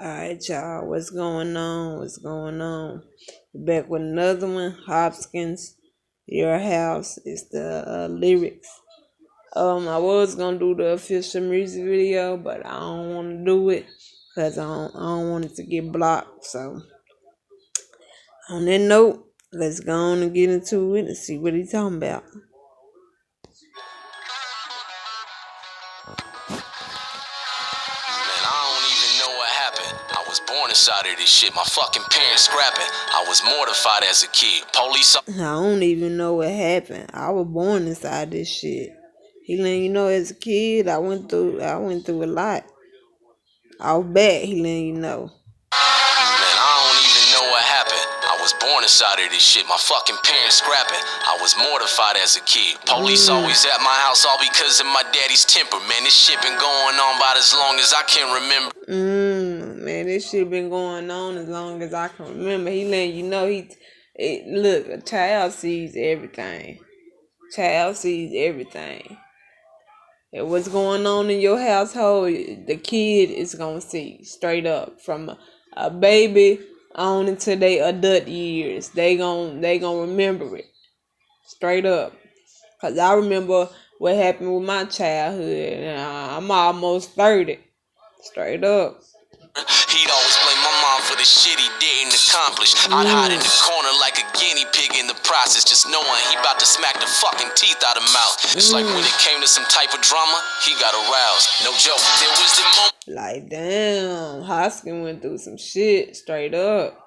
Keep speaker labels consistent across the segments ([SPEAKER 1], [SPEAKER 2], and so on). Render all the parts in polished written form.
[SPEAKER 1] Alright, y'all, what's going on? What's going on? Back with another one, Hopkins, Your House is the lyrics. I was gonna do the official music video, but I don't want to do it because I don't want it to get blocked. So, on that note, let's go on and get into it and see what he's talking about.
[SPEAKER 2] Man, I don't even know what happened. I was born inside of this shit. My fucking parents scrapping. I was mortified as a kid. Police.
[SPEAKER 1] I don't even know what happened. I was born inside this shit. He letting you know as a kid, I went through a lot. I was bad. He letting you know.
[SPEAKER 2] Man, I don't even know what happened. I was born inside of this shit. My fucking parents scrapping. I was mortified as a kid. Police always at my house, all because of my daddy's temper. Man, this shit been going on about as long as I can remember.
[SPEAKER 1] Man, this shit been going on as long as I can remember. He letting you know look, a child sees everything. Child sees everything. And what's going on in your household, the kid is gonna see straight up from a baby on into their adult years. They gonna remember it straight up. Cause I remember what happened with my childhood. And I'm almost 30. Straight up.
[SPEAKER 2] He'd always blame my mom for the shit he didn't accomplish. I'd hide in the corner like a guinea pig in the process, just knowing he about to smack the fucking teeth out of mouth. It's like when it came to some type of drama, he got aroused. No joke, there was the moment.
[SPEAKER 1] Like, damn, Hoskin went through some shit, straight up.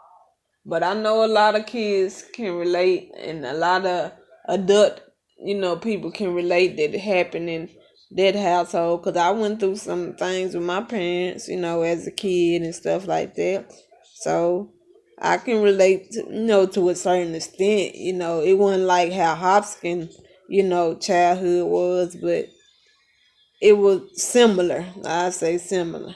[SPEAKER 1] But I know a lot of kids can relate, and a lot of adult, people can relate that it happened in that household. Because I went through some things with my parents, as a kid and stuff like that. So I can relate, to a certain extent. It wasn't like how Hopkins, childhood was, but it was similar. I say similar.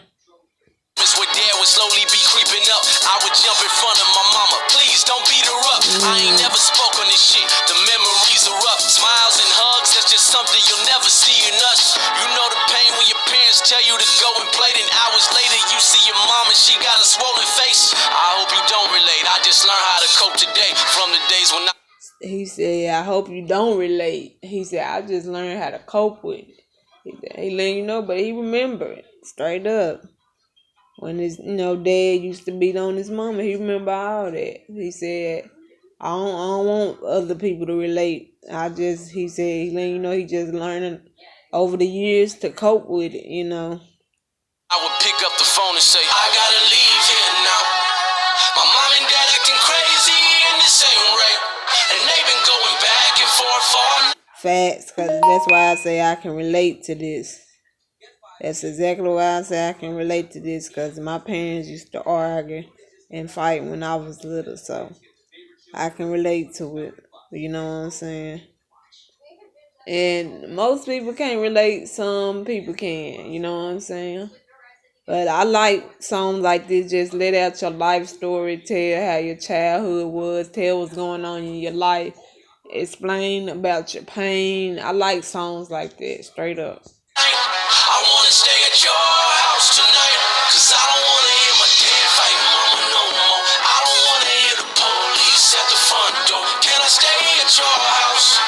[SPEAKER 2] Where dad would slowly be creeping up, I would jump in front of my mama. Please don't beat her up. I ain't never spoke on this shit. The memories are rough. Smiles and hugs, that's just something you'll never see in us. You know the pain when your parents tell you to go and play, then hours later you see your mom and she got a swollen face. I hope you don't relate. I just learned how to cope today from the days when
[SPEAKER 1] He said, I hope you don't relate. He said, I just learned how to cope with it. He letting you know, but he remember it. Straight up. When his, dad used to beat on his mama, he remember all that. He said, I don't want other people to relate. He said, he letting you know he just learning over the years to cope with it,
[SPEAKER 2] I would pick up the phone and say, I gotta leave here now. My mom and dad acting crazy in the same rate, and they've been going back and forth for.
[SPEAKER 1] Facts, because that's why I say I can relate to this. That's exactly why I say I can relate to this, because my parents used to argue and fight when I was little, so I can relate to it. You know what I'm saying? And most people can't relate, some people can, you know what I'm saying? But I like songs like this, just let out your life story, tell how your childhood was, tell what's going on in your life, explain about your pain. I like songs like that, straight up.
[SPEAKER 2] I wanna stay at your house tonight, cause I don't wanna hear my dad fight mama no more. I don't wanna hear the police at the front door. Can I stay at your house?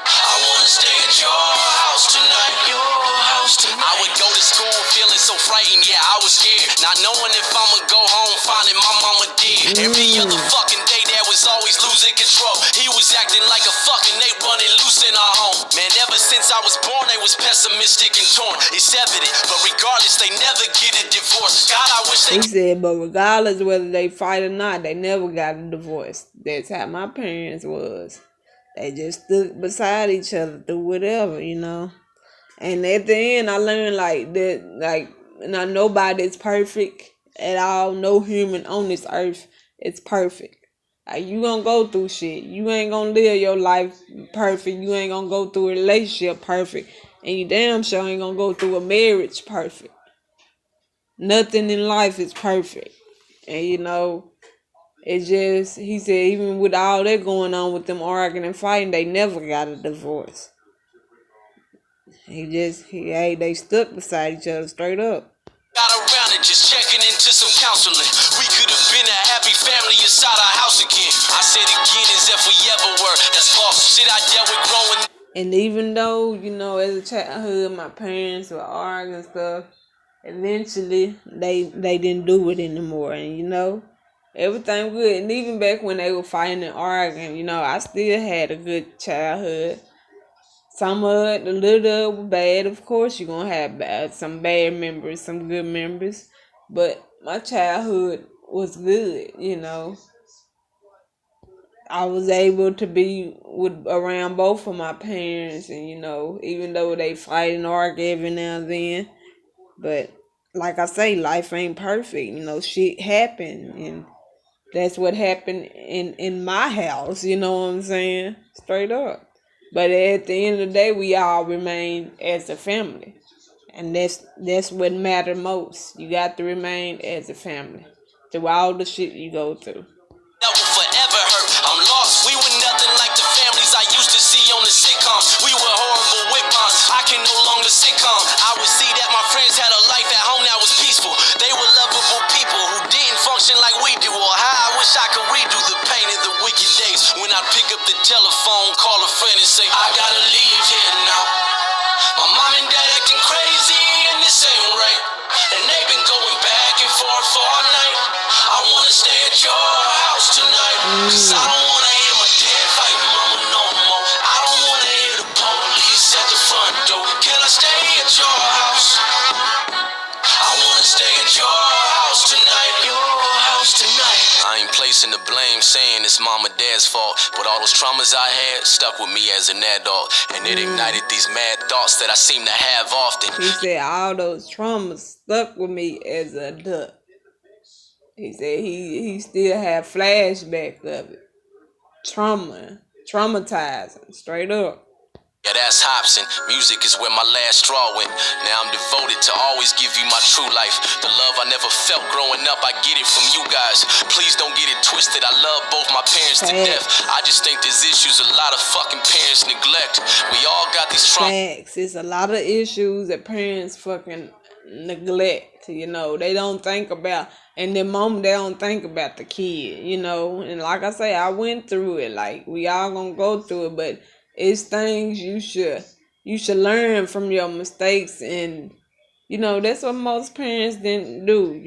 [SPEAKER 2] I wanna stay at your house tonight. Your house tonight. I would go to school feeling so frightened, yeah, I was scared. Not knowing if I'ma go home finding my mama dead. Every other fucking day Dad was always losing control. He was acting like a fucking ape running loose in our home. Man, ever since I was born, they was pessimistic and torn. It's evident, but regardless, they never get a divorce. God, I wish they.
[SPEAKER 1] He said, but regardless whether they fight or not, they never got a divorce. That's how my parents was. They just stood beside each other through whatever, And at the end, I learned now nobody's perfect at all. No human on this earth is perfect. Like, you gonna go through shit. You ain't gonna live your life perfect. You ain't gonna go through a relationship perfect. And you damn sure ain't gonna go through a marriage perfect. Nothing in life is perfect. And it's just, he said, even with all that going on with them arguing and fighting, they never got a divorce. They stuck beside each other straight up.
[SPEAKER 2] Got around it, just checking into some counseling. We could have been a happy family inside our house again. I said again as if we ever were. That's false. Shit I dealt with growing.
[SPEAKER 1] And even though, as a childhood, my parents were arguing and stuff, eventually they didn't do it anymore. And, everything good. And even back when they were fighting and arguing, I still had a good childhood. Some of it, a little of it was bad. Of course, you're going to have some bad memories, some good memories. But my childhood was good. I was able to be around both of my parents, and even though they fight and argue every now and then, but like I say, life ain't perfect. Shit happen, and that's what happened in my house. You know what I'm saying? Straight up. But at the end of the day, we all remain as a family, and that's what matter most. You got to remain as a family through all the shit you go through.
[SPEAKER 2] That will forever hurt. I'm lost. We were nothing like the families I used to see on the sitcoms. We were horrible with bonds. I can no longer sitcom. I would see that my friends had a life at home that was peaceful. They were lovable people who didn't function like we do. Or how I wish I could redo the pain of the wicked days when I pick up the telephone, call a friend and say, I gotta leave here now. My mom and dad acting crazy and this ain't right. And they've been going back and forth all night. I wanna stay at your house tonight. Cause I don't wanna hear my dad fight mama no more. I don't wanna hear the police at the front door. Can I stay at your house? I wanna stay at your house tonight. Your house tonight. I ain't placing the blame, saying it's mom or dad's fault. But all those traumas I had stuck with me as an adult. And it ignited these mad thoughts that I seem to have often.
[SPEAKER 1] He said all those traumas stuck with me as an adult. He said he still have flashbacks of it. Traumatizing, straight up.
[SPEAKER 2] Yeah, that's Hopsin. Music is where my last straw went. Now I'm devoted to always give you my true life. The love I never felt growing up, I get it from you guys. Please don't get it twisted. I love both my parents to death. I just think there's issues a lot of fucking parents neglect. We all got these
[SPEAKER 1] Facts. It's a lot of issues that parents fucking neglect. They don't think about, and the moment they don't think about the kid. And like I say, I went through it. Like, we all gonna go through it, but it's things you should learn from your mistakes, and that's what most parents didn't do.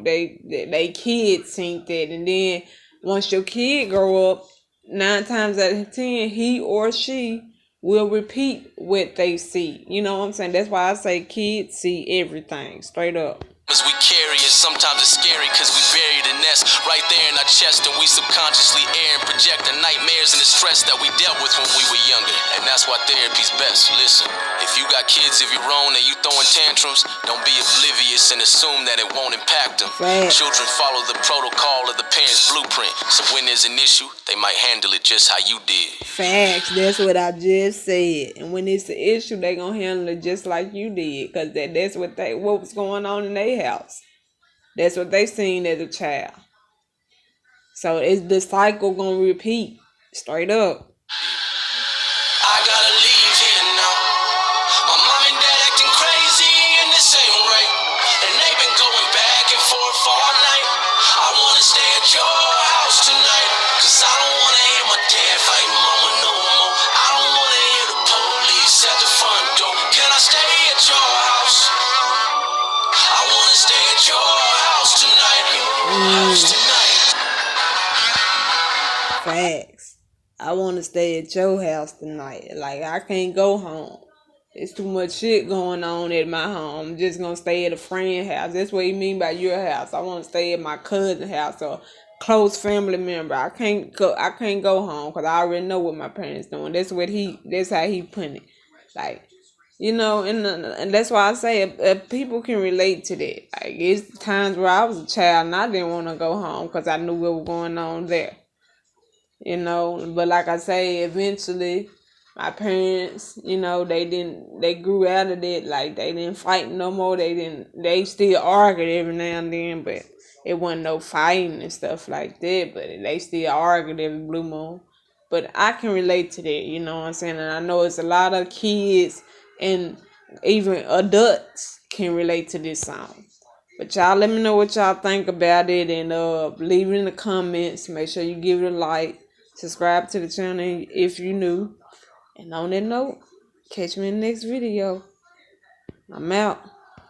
[SPEAKER 1] They kids think that, and then once your kid grow up, 9 times out of 10, he or she will repeat what they see. You know what I'm saying? That's why I say kids see everything, straight up.
[SPEAKER 2] As we carry it, sometimes it's scary because we bury the nest right there in our chest, and we subconsciously air and project the nightmares and the stress that we dealt with when we were younger. And that's why therapy's best. Listen, if you got kids of your own and you throwing tantrums, don't be oblivious and assume that it won't impact them. Children follow the protocol of the parents' blueprint, so when there's an issue, they might handle it just how you did.
[SPEAKER 1] Facts, that's what I just said. And when it's an issue, they gonna handle it just like you did, because that's what was going on in their house. That's what they seen as a child. So it's the cycle gonna repeat, straight up.
[SPEAKER 2] I gotta leave here now. My mom and dad acting crazy and this ain't right. And they've been going back and forth all night. I wanna stay at your house tonight. Cause I don't wanna hear my dad fight mama no more. I don't wanna hear the police at the front door. Can I stay at your house? I wanna stay at your house tonight. Your house tonight.
[SPEAKER 1] Facts. I want to stay at your house tonight. Like, I can't go home. There's too much shit going on at my home. I'm just gonna stay at a friend's house. That's what you mean by your house. I want to stay at my cousin's house or close family member. I can't go home because I already know what my parents doing. That's how he put it. Like, and that's why I say people can relate to that. Like, it's times where I was a child and I didn't want to go home because I knew what was going on there. But like I say, eventually my parents, they grew out of that. Like, they didn't fight no more. They still argued every now and then, but it wasn't no fighting and stuff like that. But they still argued every blue moon. But I can relate to that, you know what I'm saying? And I know it's a lot of kids and even adults can relate to this song. But y'all let me know what y'all think about it, and leave it in the comments. Make sure you give it a like. Subscribe to the channel if you new. And on that note, catch me in the next video. I'm out.